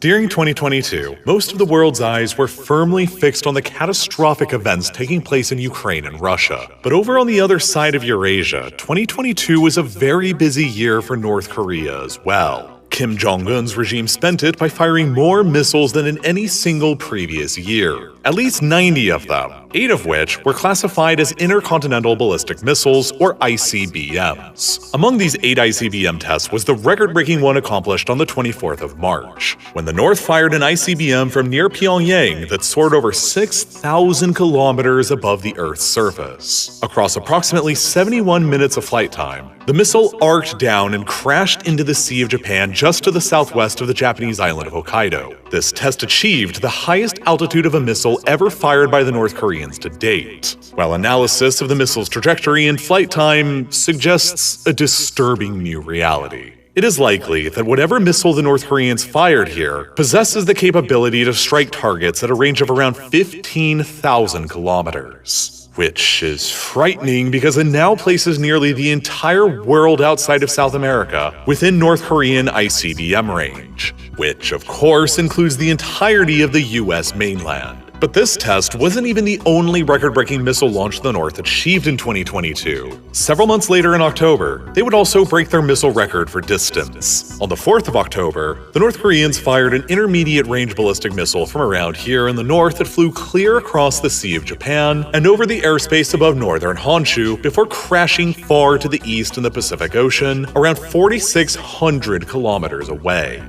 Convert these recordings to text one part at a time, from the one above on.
During 2022, most of the world's eyes were firmly fixed on the catastrophic events taking place in Ukraine and Russia. But over on the other side of Eurasia, 2022 was a very busy year for North Korea as well. Kim Jong-un's regime spent it by firing more missiles than in any single previous year. At least 90 of them, 8 of which were classified as intercontinental ballistic missiles, or ICBMs. Among these 8 ICBM tests was the record-breaking one accomplished on the 24th of March, when the North fired an ICBM from near Pyongyang that soared over 6,000 kilometers above the Earth's surface. Across approximately 71 minutes of flight time, the missile arced down and crashed into the Sea of Japan just to the southwest of the Japanese island of Hokkaido. This test achieved the highest altitude of a missile ever fired by the North Koreans to date, while analysis of the missile's trajectory and flight time suggests a disturbing new reality. It is likely that whatever missile the North Koreans fired here possesses the capability to strike targets at a range of around 15,000 kilometers. Which is frightening because it now places nearly the entire world outside of South America within North Korean ICBM range, which of course includes the entirety of the US mainland. But this test wasn't even the only record-breaking missile launch the North achieved in 2022. Several months later in October, they would also break their missile record for distance. On the 4th of October, the North Koreans fired an intermediate-range ballistic missile from around here in the north that flew clear across the Sea of Japan and over the airspace above northern Honshu before crashing far to the east in the Pacific Ocean, around 4,600 kilometers away.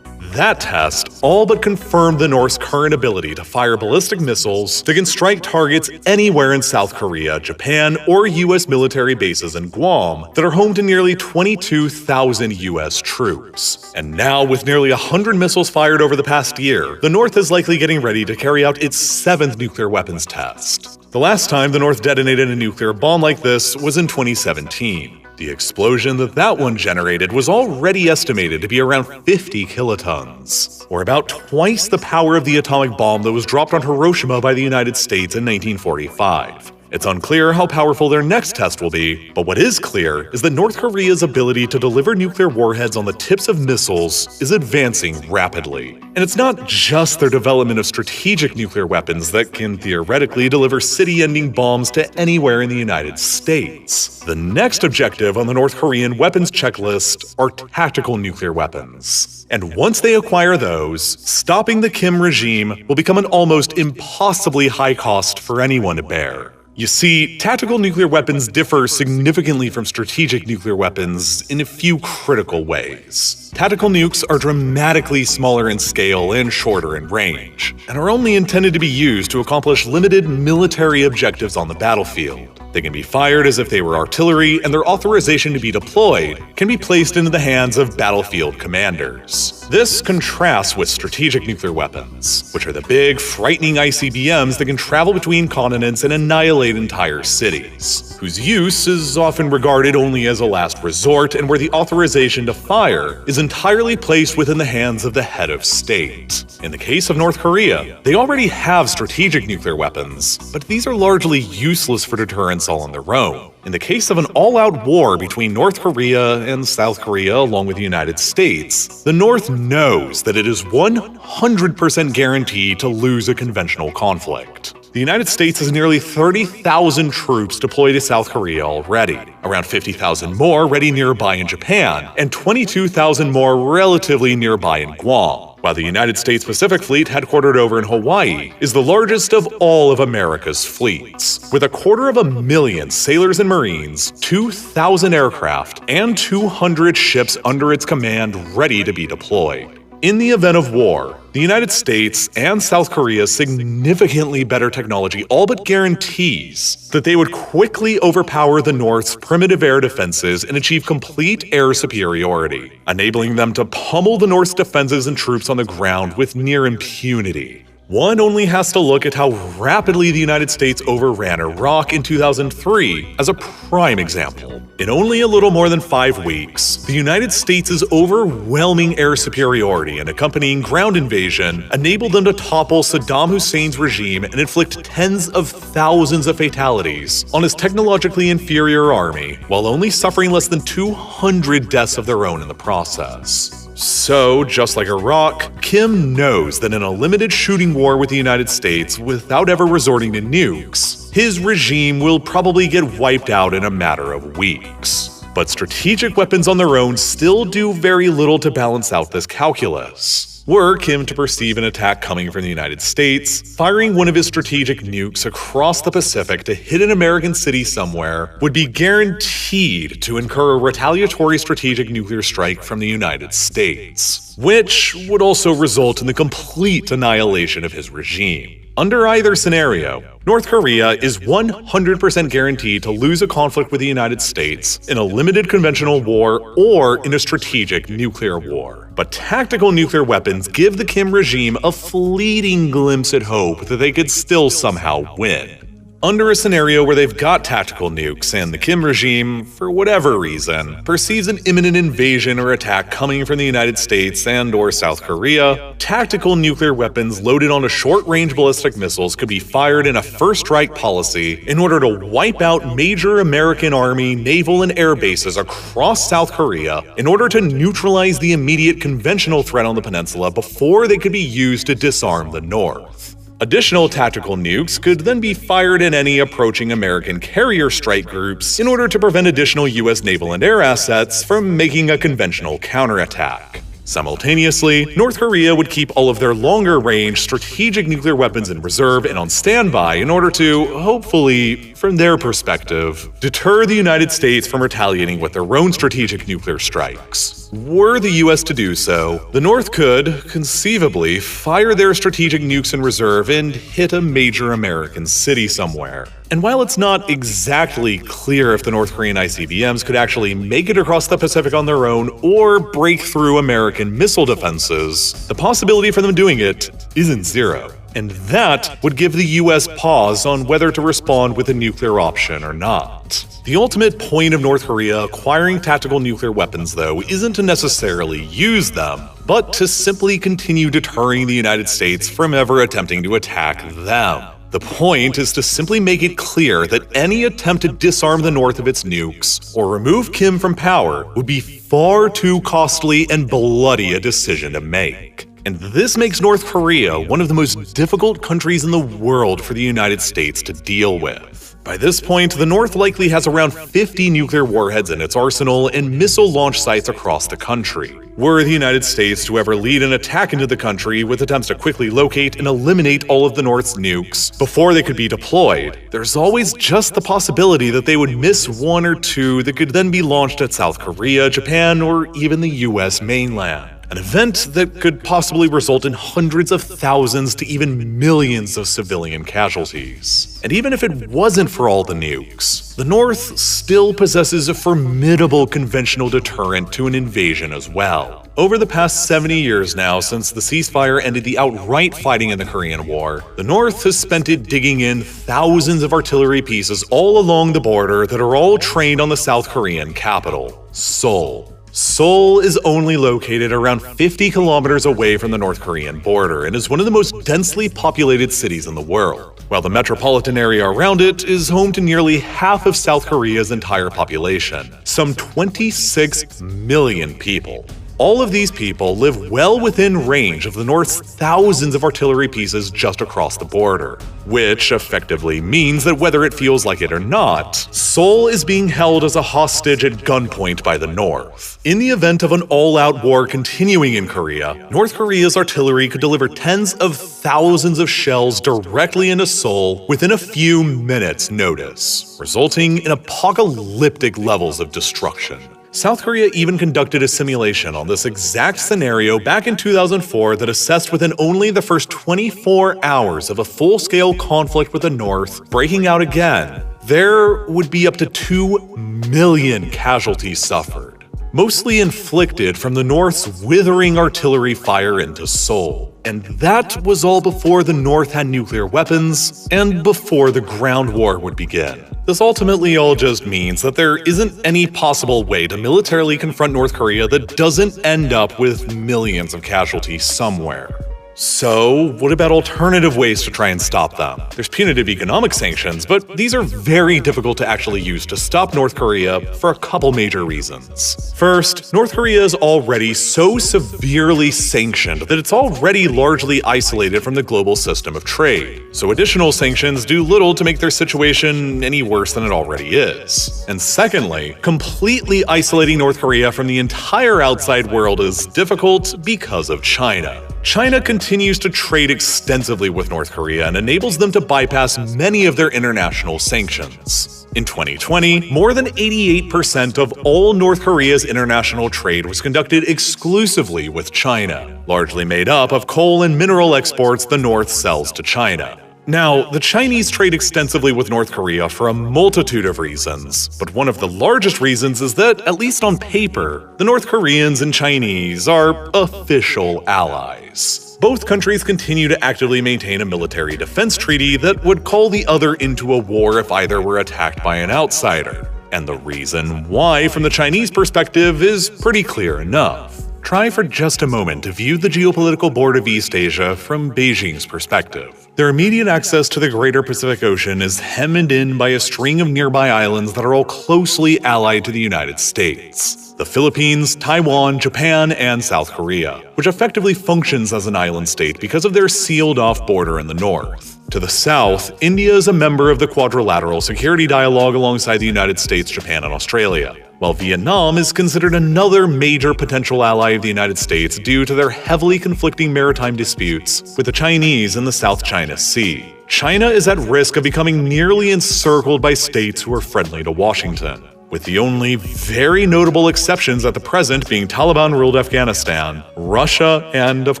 That test all but confirmed the North's current ability to fire ballistic missiles that can strike targets anywhere in South Korea, Japan, or US military bases in Guam that are home to nearly 22,000 US troops. And now, with nearly 100 missiles fired over the past year, the North is likely getting ready to carry out its 7th nuclear weapons test. The last time the North detonated a nuclear bomb like this was in 2017. The explosion that one generated was already estimated to be around 50 kilotons, or about twice the power of the atomic bomb that was dropped on Hiroshima by the United States in 1945. It's unclear how powerful their next test will be, but what is clear is that North Korea's ability to deliver nuclear warheads on the tips of missiles is advancing rapidly. And it's not just their development of strategic nuclear weapons that can theoretically deliver city-ending bombs to anywhere in the United States. The next objective on the North Korean weapons checklist are tactical nuclear weapons. And once they acquire those, stopping the Kim regime will become an almost impossibly high cost for anyone to bear. You see, tactical nuclear weapons differ significantly from strategic nuclear weapons in a few critical ways. Tactical nukes are dramatically smaller in scale and shorter in range, and are only intended to be used to accomplish limited military objectives on the battlefield. They can be fired as if they were artillery, and their authorization to be deployed can be placed into the hands of battlefield commanders. This contrasts with strategic nuclear weapons, which are the big, frightening ICBMs that can travel between continents and annihilate entire cities, whose use is often regarded only as a last resort and where the authorization to fire is entirely placed within the hands of the head of state. In the case of North Korea, they already have strategic nuclear weapons, but these are largely useless for deterrence all on their own. In the case of an all-out war between North Korea and South Korea along with the United States, the North knows that it is 100% guaranteed to lose a conventional conflict. The United States has nearly 30,000 troops deployed to South Korea already, around 50,000 more ready nearby in Japan, and 22,000 more relatively nearby in Guam. While the United States Pacific Fleet, headquartered over in Hawaii, is the largest of all of America's fleets, with 250,000 sailors and Marines, 2,000 aircraft, and 200 ships under its command ready to be deployed. In the event of war, the United States and South Korea's significantly better technology all but guarantees that they would quickly overpower the North's primitive air defenses and achieve complete air superiority, enabling them to pummel the North's defenses and troops on the ground with near impunity. One only has to look at how rapidly the United States overran Iraq in 2003 as a prime example. In only a little more than 5 weeks, the United States' overwhelming air superiority and accompanying ground invasion enabled them to topple Saddam Hussein's regime and inflict tens of thousands of fatalities on his technologically inferior army, while only suffering less than 200 deaths of their own in the process. So, just like Iraq, Kim knows that in a limited shooting war with the United States without ever resorting to nukes, his regime will probably get wiped out in a matter of weeks. But strategic weapons on their own still do very little to balance out this calculus. Were Kim to perceive an attack coming from the United States, firing one of his strategic nukes across the Pacific to hit an American city somewhere would be guaranteed to incur a retaliatory strategic nuclear strike from the United States, which would also result in the complete annihilation of his regime. Under either scenario, North Korea is 100% guaranteed to lose a conflict with the United States in a limited conventional war or in a strategic nuclear war. But tactical nuclear weapons give the Kim regime a fleeting glimpse at hope that they could still somehow win. Under a scenario where they've got tactical nukes and the Kim regime, for whatever reason, perceives an imminent invasion or attack coming from the United States and/or South Korea, tactical nuclear weapons loaded onto short-range ballistic missiles could be fired in a first-strike policy in order to wipe out major American Army, naval, and air bases across South Korea in order to neutralize the immediate conventional threat on the peninsula before they could be used to disarm the North. Additional tactical nukes could then be fired in any approaching American carrier strike groups in order to prevent additional US naval and air assets from making a conventional counterattack. Simultaneously, North Korea would keep all of their longer-range strategic nuclear weapons in reserve and on standby in order to, hopefully, from their perspective, deter the United States from retaliating with their own strategic nuclear strikes. Were the US to do so, the North could, conceivably, fire their strategic nukes in reserve and hit a major American city somewhere. And while it's not exactly clear if the North Korean ICBMs could actually make it across the Pacific on their own or break through American missile defenses, the possibility for them doing it isn't zero. And that would give the US pause on whether to respond with a nuclear option or not. The ultimate point of North Korea acquiring tactical nuclear weapons, though, isn't to necessarily use them, but to simply continue deterring the United States from ever attempting to attack them. The point is to simply make it clear that any attempt to disarm the North of its nukes or remove Kim from power would be far too costly and bloody a decision to make. And this makes North Korea one of the most difficult countries in the world for the United States to deal with. By this point, the North likely has around 50 nuclear warheads in its arsenal and missile launch sites across the country. Were the United States to ever lead an attack into the country with attempts to quickly locate and eliminate all of the North's nukes before they could be deployed, there's always just the possibility that they would miss one or two that could then be launched at South Korea, Japan, or even the US mainland. An event that could possibly result in hundreds of thousands to even millions of civilian casualties. And even if it wasn't for all the nukes, the North still possesses a formidable conventional deterrent to an invasion as well. Over the past 70 years now, since the ceasefire ended the outright fighting in the Korean War, the North has spent it digging in thousands of artillery pieces all along the border that are all trained on the South Korean capital, Seoul. Seoul is only located around 50 kilometers away from the North Korean border and is one of the most densely populated cities in the world, while the metropolitan area around it is home to nearly half of South Korea's entire population, some 26 million people. All of these people live well within range of the North's thousands of artillery pieces just across the border, which effectively means that whether it feels like it or not, Seoul is being held as a hostage at gunpoint by the North. In the event of an all-out war continuing in Korea, North Korea's artillery could deliver tens of thousands of shells directly into Seoul within a few minutes' notice, resulting in apocalyptic levels of destruction. South Korea even conducted a simulation on this exact scenario back in 2004 that assessed within only the first 24 hours of a full-scale conflict with the North breaking out again, there would be up to 2 million casualties suffered, mostly inflicted from the North's withering artillery fire into Seoul. And that was all before the North had nuclear weapons and before the ground war would begin. This ultimately all just means that there isn't any possible way to militarily confront North Korea that doesn't end up with millions of casualties somewhere. So, what about alternative ways to try and stop them? There's punitive economic sanctions, but these are very difficult to actually use to stop North Korea for a couple major reasons. First, North Korea is already so severely sanctioned that it's already largely isolated from the global system of trade. So additional sanctions do little to make their situation any worse than it already is. And secondly, completely isolating North Korea from the entire outside world is difficult because of China. China continues to trade extensively with North Korea and enables them to bypass many of their international sanctions. In 2020, more than 88% of all North Korea's international trade was conducted exclusively with China, largely made up of coal and mineral exports the North sells to China. Now, the Chinese trade extensively with North Korea for a multitude of reasons, but one of the largest reasons is that, at least on paper, the North Koreans and Chinese are official allies. Both countries continue to actively maintain a military defense treaty that would call the other into a war if either were attacked by an outsider. And the reason why, from the Chinese perspective, is pretty clear enough. Try for just a moment to view the geopolitical board of East Asia from Beijing's perspective. Their immediate access to the greater Pacific Ocean is hemmed in by a string of nearby islands that are all closely allied to the United States: the Philippines, Taiwan, Japan, and South Korea, which effectively functions as an island state because of their sealed-off border in the north. To the south, India is a member of the Quadrilateral Security Dialogue alongside the United States, Japan, and Australia, while Vietnam is considered another major potential ally of the United States due to their heavily conflicting maritime disputes with the Chinese in the South China Sea. China is at risk of becoming nearly encircled by states who are friendly to Washington, with the only very notable exceptions at the present being Taliban-ruled Afghanistan, Russia, and, of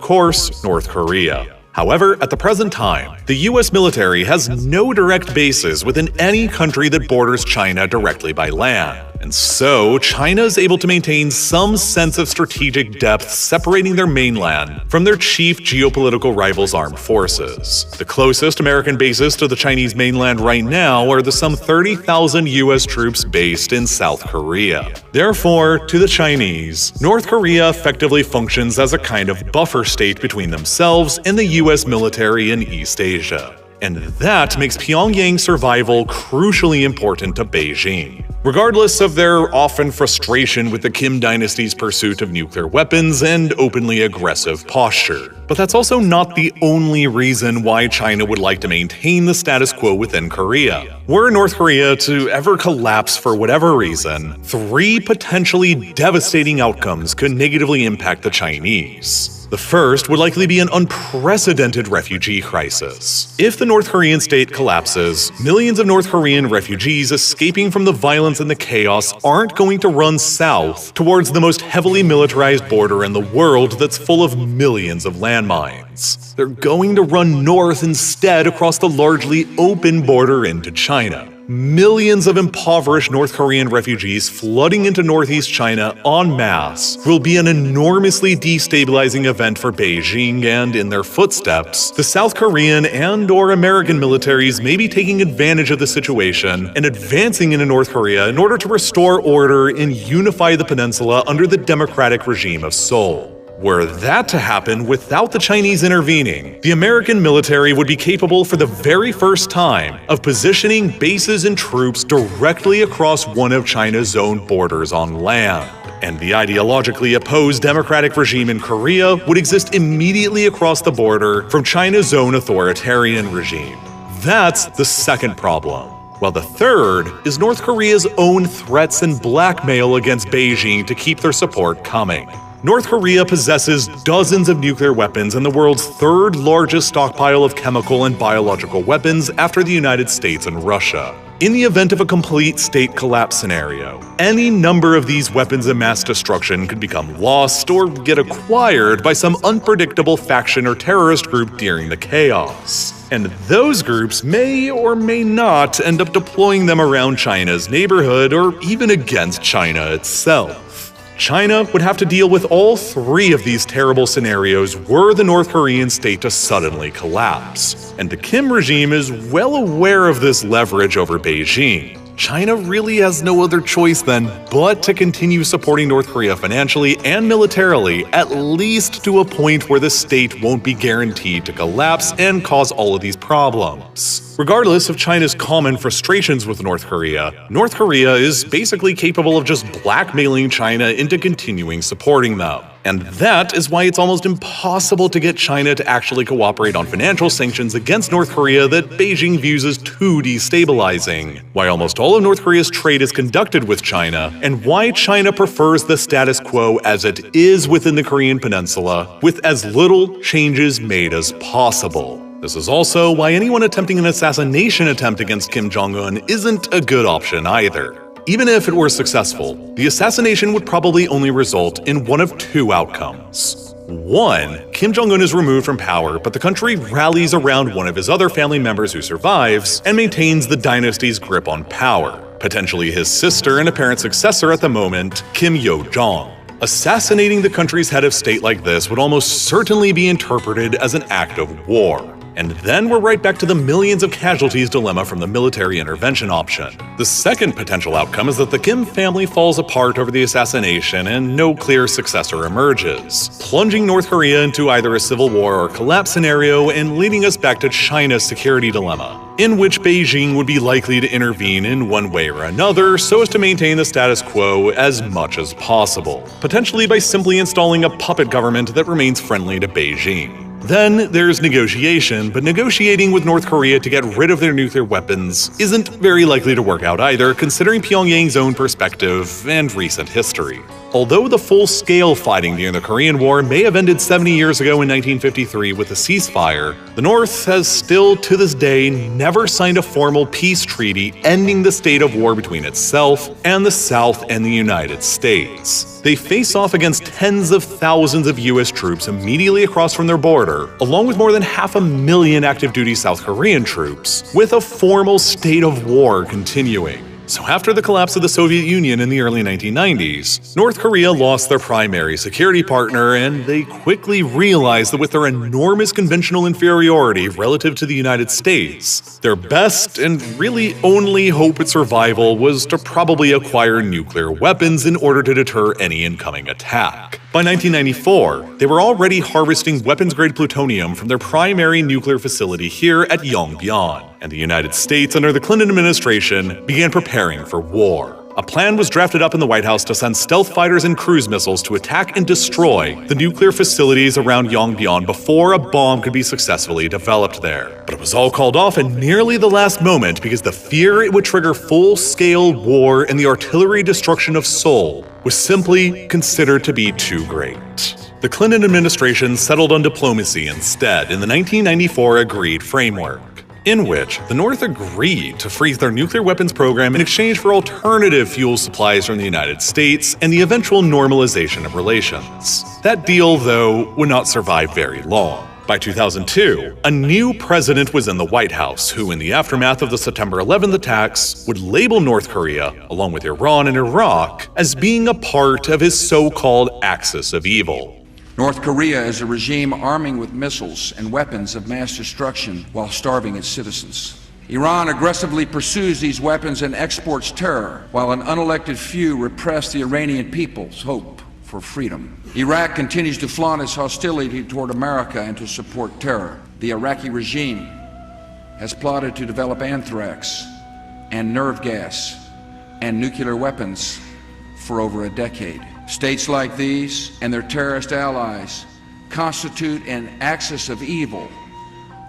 course, North Korea. However, at the present time, the US military has no direct bases within any country that borders China directly by land. And so, China is able to maintain some sense of strategic depth separating their mainland from their chief geopolitical rivals' armed forces. The closest American bases to the Chinese mainland right now are the some 30,000 US troops based in South Korea. Therefore, to the Chinese, North Korea effectively functions as a kind of buffer state between themselves and the US military in East Asia. And that makes Pyongyang's survival crucially important to Beijing. Regardless of their often frustration with the Kim dynasty's pursuit of nuclear weapons and openly aggressive posture. But that's also not the only reason why China would like to maintain the status quo within Korea. Were North Korea to ever collapse for whatever reason, 3 potentially devastating outcomes could negatively impact the Chinese. The first would likely be an unprecedented refugee crisis. If the North Korean state collapses, millions of North Korean refugees escaping from the violence and the chaos aren't going to run south towards the most heavily militarized border in the world that's full of millions of landmines. They're going to run north instead across the largely open border into China. Millions of impoverished North Korean refugees flooding into northeast China en masse will be an enormously destabilizing event for Beijing, and in their footsteps, the South Korean and/or American militaries may be taking advantage of the situation and advancing into North Korea in order to restore order and unify the peninsula under the democratic regime of Seoul. Were that to happen without the Chinese intervening, the American military would be capable for the very first time of positioning bases and troops directly across one of China's own borders on land. And the ideologically opposed democratic regime in Korea would exist immediately across the border from China's own authoritarian regime. That's the second problem. While the third is North Korea's own threats and blackmail against Beijing to keep their support coming. North Korea possesses dozens of nuclear weapons and the world's 3rd largest stockpile of chemical and biological weapons after the United States and Russia. In the event of a complete state collapse scenario, any number of these weapons of mass destruction could become lost or get acquired by some unpredictable faction or terrorist group during the chaos. And those groups may or may not end up deploying them around China's neighborhood or even against China itself. China would have to deal with all 3 of these terrible scenarios were the North Korean state to suddenly collapse. And the Kim regime is well aware of this leverage over Beijing. China really has no other choice then but to continue supporting North Korea financially and militarily, at least to a point where the state won't be guaranteed to collapse and cause all of these problems. Regardless of China's common frustrations with North Korea is basically capable of just blackmailing China into continuing supporting them. And that is why it's almost impossible to get China to actually cooperate on financial sanctions against North Korea that Beijing views as too destabilizing, why almost all of North Korea's trade is conducted with China, and why China prefers the status quo as it is within the Korean Peninsula, with as little changes made as possible. This is also why anyone attempting an assassination attempt against Kim Jong-un isn't a good option either. Even if it were successful, the assassination would probably only result in one of two outcomes. One, Kim Jong-un is removed from power, but the country rallies around one of his other family members who survives and maintains the dynasty's grip on power, potentially his sister and apparent successor at the moment, Kim Yo-jong. Assassinating the country's head of state like this would almost certainly be interpreted as an act of war. And then we're right back to the millions of casualties dilemma from the military intervention option. The second potential outcome is that the Kim family falls apart over the assassination and no clear successor emerges, plunging North Korea into either a civil war or collapse scenario and leading us back to China's security dilemma, in which Beijing would be likely to intervene in one way or another so as to maintain the status quo as much as possible, potentially by simply installing a puppet government that remains friendly to Beijing. Then there's negotiation, but negotiating with North Korea to get rid of their nuclear weapons isn't very likely to work out either, considering Pyongyang's own perspective and recent history. Although the full-scale fighting during the Korean War may have ended 70 years ago in 1953 with a ceasefire, the North has still to this day never signed a formal peace treaty ending the state of war between itself and the South and the United States. They face off against tens of thousands of US troops immediately across from their border, along with more than 500,000 active-duty South Korean troops, with a formal state of war continuing. So after the collapse of the Soviet Union in the early 1990s, North Korea lost their primary security partner, and they quickly realized that with their enormous conventional inferiority relative to the United States, their best and really only hope at survival was to probably acquire nuclear weapons in order to deter any incoming attack. By 1994, they were already harvesting weapons-grade plutonium from their primary nuclear facility here at Yongbyon, and the United States, under the Clinton administration, began preparing for war. A plan was drafted up in the White House to send stealth fighters and cruise missiles to attack and destroy the nuclear facilities around Yongbyon before a bomb could be successfully developed there. But it was all called off in nearly the last moment because the fear it would trigger full-scale war and the artillery destruction of Seoul was simply considered to be too great. The Clinton administration settled on diplomacy instead in the 1994 Agreed Framework, in which the North agreed to freeze their nuclear weapons program in exchange for alternative fuel supplies from the United States and the eventual normalization of relations. That deal, though, would not survive very long. By 2002, a new president was in the White House who, in the aftermath of the September 11th attacks, would label North Korea, along with Iran and Iraq, as being a part of his so-called axis of evil. North Korea is a regime arming with missiles and weapons of mass destruction while starving its citizens. Iran aggressively pursues these weapons and exports terror, while an unelected few repress the Iranian people's hope for freedom. Iraq continues to flaunt its hostility toward America and to support terror. The Iraqi regime has plotted to develop anthrax and nerve gas and nuclear weapons for over a decade. States like these and their terrorist allies constitute an axis of evil,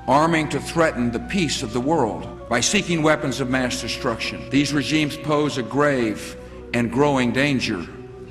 arming to threaten the peace of the world by seeking weapons of mass destruction. These regimes pose a grave and growing danger.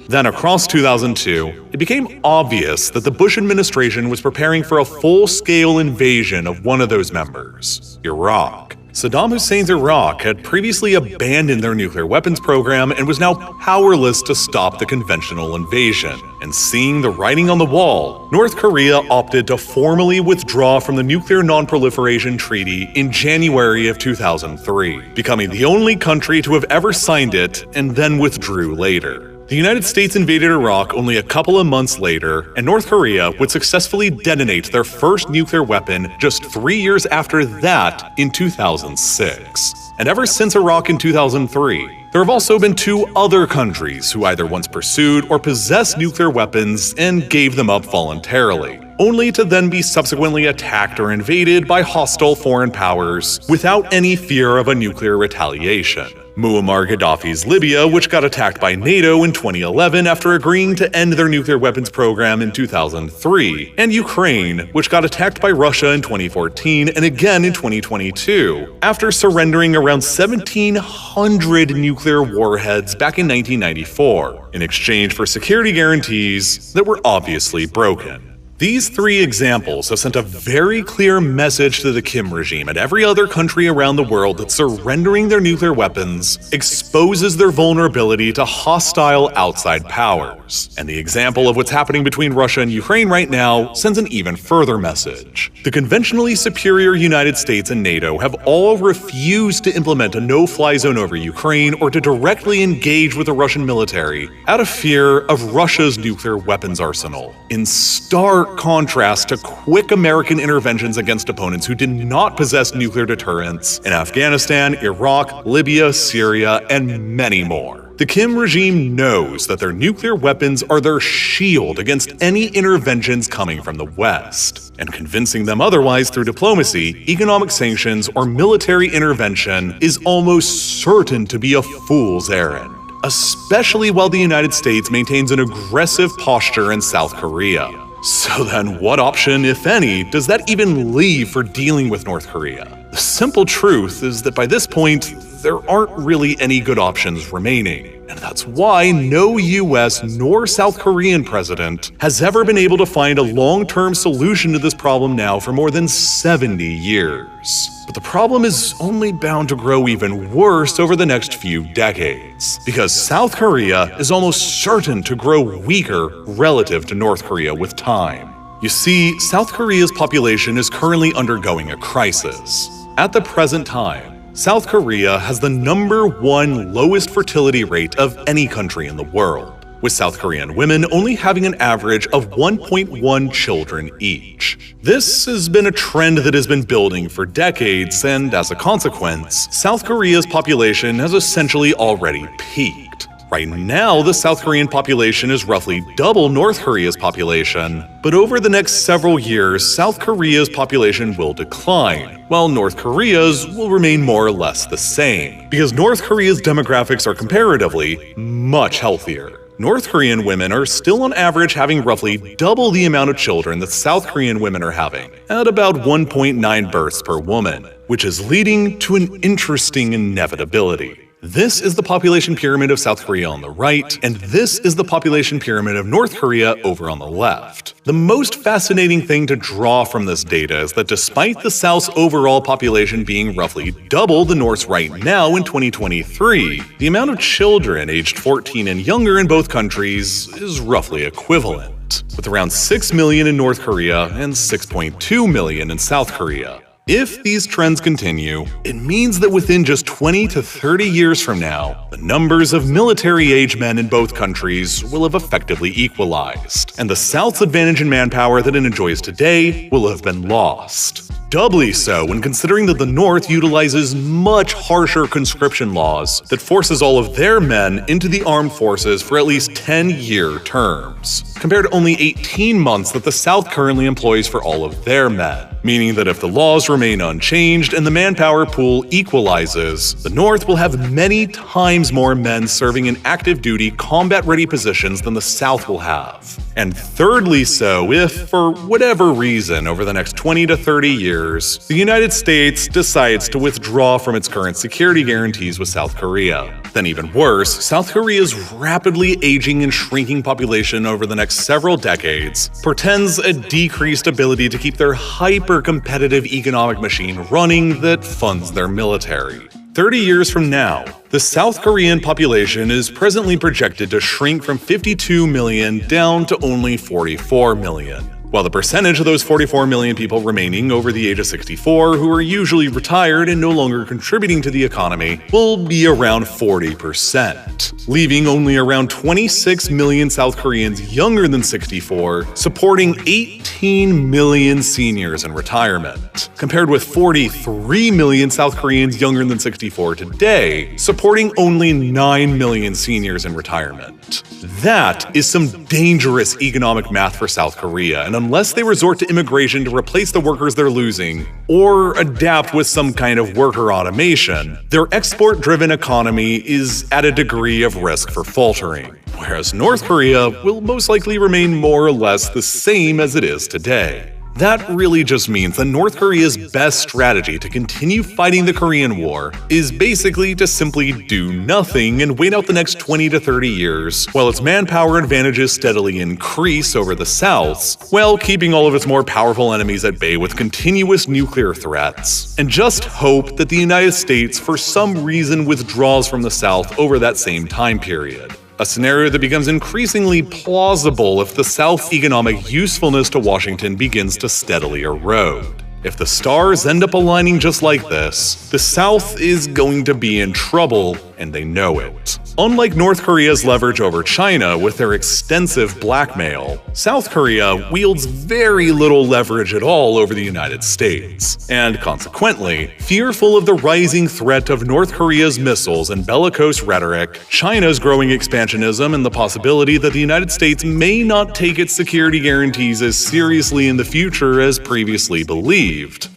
Then across 2002, it became obvious that the Bush administration was preparing for a full-scale invasion of one of those members, Iraq. Saddam Hussein's Iraq had previously abandoned their nuclear weapons program and was now powerless to stop the conventional invasion. And seeing the writing on the wall, North Korea opted to formally withdraw from the Nuclear Non-Proliferation Treaty in January of 2003, becoming the only country to have ever signed it and then withdrew later. The United States invaded Iraq only a couple of months later, and North Korea would successfully detonate their first nuclear weapon just 3 years after that in 2006. and ever since Iraq in 2003. There have also been 2 other countries who either once pursued or possessed nuclear weapons and gave them up voluntarily, only to then be subsequently attacked or invaded by hostile foreign powers without any fear of a nuclear retaliation. Muammar Gaddafi's Libya, which got attacked by NATO in 2011 after agreeing to end their nuclear weapons program in 2003, and Ukraine, which got attacked by Russia in 2014 and again in 2022, after surrendering around 1,700 nuclear warheads back in 1994, in exchange for security guarantees that were obviously broken. These 3 examples have sent a very clear message to the Kim regime and every other country around the world that surrendering their nuclear weapons exposes their vulnerability to hostile outside powers. And the example of what's happening between Russia and Ukraine right now sends an even further message. The conventionally superior United States and NATO have all refused to implement a no-fly zone over Ukraine or to directly engage with the Russian military out of fear of Russia's nuclear weapons arsenal. In stark contrast to quick American interventions against opponents who did not possess nuclear deterrence in Afghanistan, Iraq, Libya, Syria, and many more. The Kim regime knows that their nuclear weapons are their shield against any interventions coming from the West, and convincing them otherwise through diplomacy, economic sanctions, or military intervention is almost certain to be a fool's errand, especially while the United States maintains an aggressive posture in South Korea. So then what option, if any, does that even leave for dealing with North Korea? The simple truth is that by this point, there aren't really any good options remaining. And that's why no US nor South Korean president has ever been able to find a long-term solution to this problem now for more than 70 years. But the problem is only bound to grow even worse over the next few decades, because South Korea is almost certain to grow weaker relative to North Korea with time. You see, South Korea's population is currently undergoing a crisis. At the present time, South Korea has the #1 lowest fertility rate of any country in the world, with South Korean women only having an average of 1.1 children each. This has been a trend that has been building for decades, and as a consequence, South Korea's population has essentially already peaked. Right now, the South Korean population is roughly double North Korea's population, but over the next several years, South Korea's population will decline, while North Korea's will remain more or less the same, because North Korea's demographics are comparatively much healthier. North Korean women are still on average having roughly double the amount of children that South Korean women are having, at about 1.9 births per woman, which is leading to an interesting inevitability. This is the population pyramid of South Korea on the right, and this is the population pyramid of North Korea over on the left. The most fascinating thing to draw from this data is that despite the South's overall population being roughly double the North's right now in 2023, the amount of children aged 14 and younger in both countries is roughly equivalent, with around 6 million in North Korea and 6.2 million in South Korea. If these trends continue, it means that within just 20 to 30 years from now, the numbers of military-age men in both countries will have effectively equalized, and the South's advantage in manpower that it enjoys today will have been lost. Doubly so when considering that the North utilizes much harsher conscription laws that forces all of their men into the armed forces for at least 10-year terms, compared to only 18 months that the South currently employs for all of their men. Meaning that if the laws remain unchanged and the manpower pool equalizes, the North will have many times more men serving in active duty, combat-ready positions than the South will have. And thirdly so if, for whatever reason, over the next 20 to 30 years, the United States decides to withdraw from its current security guarantees with South Korea. Then even worse, South Korea's rapidly aging and shrinking population over the next several decades portends a decreased ability to keep their hyper-competitive economic machine running that funds their military. 30 years from now, the South Korean population is presently projected to shrink from 52 million down to only 44 million. while the percentage of those 44 million people remaining over the age of 64 who are usually retired and no longer contributing to the economy will be around 40%, leaving only around 26 million South Koreans younger than 64, supporting 18 million seniors in retirement, compared with 43 million South Koreans younger than 64 today, supporting only 9 million seniors in retirement. That is some dangerous economic math for South Korea, and unless they resort to immigration to replace the workers they're losing, or adapt with some kind of worker automation, their export-driven economy is at a degree of risk for faltering, whereas North Korea will most likely remain more or less the same as it is today. That really just means that North Korea's best strategy to continue fighting the Korean War is basically to simply do nothing and wait out the next 20 to 30 years while its manpower advantages steadily increase over the South's, while keeping all of its more powerful enemies at bay with continuous nuclear threats, and just hope that the United States for some reason withdraws from the South over that same time period. A scenario that becomes increasingly plausible if the South's economic usefulness to Washington begins to steadily erode. If the stars end up aligning just like this, the South is going to be in trouble, and they know it. Unlike North Korea's leverage over China with their extensive blackmail, South Korea wields very little leverage at all over the United States, and consequently, fearful of the rising threat of North Korea's missiles and bellicose rhetoric, China's growing expansionism, and the possibility that the United States may not take its security guarantees as seriously in the future as previously believed,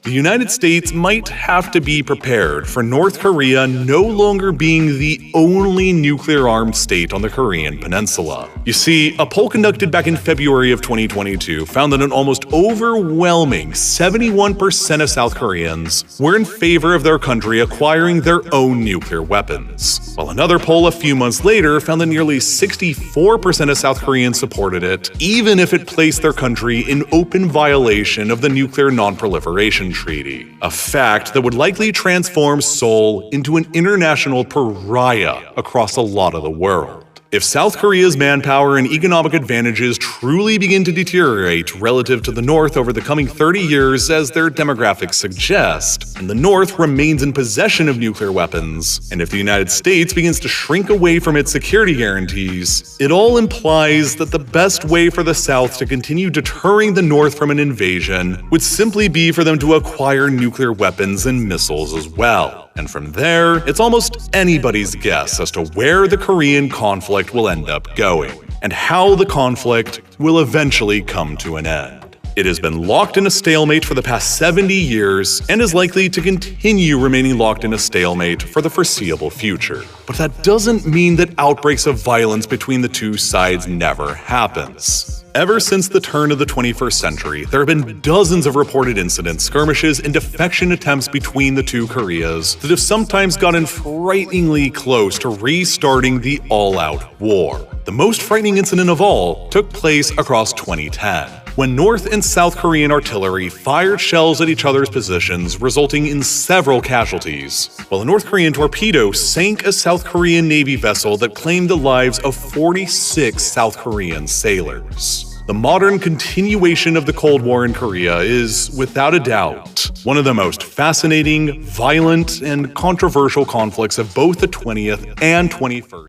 the United States might have to be prepared for North Korea no longer being the only nuclear-armed state on the Korean peninsula. You see, a poll conducted back in February of 2022 found that an almost overwhelming 71% of South Koreans were in favor of their country acquiring their own nuclear weapons, while another poll a few months later found that nearly 64% of South Koreans supported it, even if it placed their country in open violation of the Nuclear Non-Proliferation Treaty, a fact that would likely transform Seoul into an international pariah across a lot of the world. If South Korea's manpower and economic advantages truly begin to deteriorate relative to the North over the coming 30 years as their demographics suggest, and the North remains in possession of nuclear weapons, and if the United States begins to shrink away from its security guarantees, it all implies that the best way for the South to continue deterring the North from an invasion would simply be for them to acquire nuclear weapons and missiles as well. And from there, it's almost anybody's guess as to where the Korean conflict will end up going, and how the conflict will eventually come to an end. It has been locked in a stalemate for the past 70 years, and is likely to continue remaining locked in a stalemate for the foreseeable future. But that doesn't mean that outbreaks of violence between the two sides never happens. Ever since the turn of the 21st century, there have been dozens of reported incidents, skirmishes, and defection attempts between the two Koreas that have sometimes gotten frighteningly close to restarting the all-out war. The most frightening incident of all took place across 2010, when North and South Korean artillery fired shells at each other's positions, resulting in several casualties, while a North Korean torpedo sank a South Korean Navy vessel that claimed the lives of 46 South Korean sailors. The modern continuation of the Cold War in Korea is, without a doubt, one of the most fascinating, violent, and controversial conflicts of both the 20th and 21st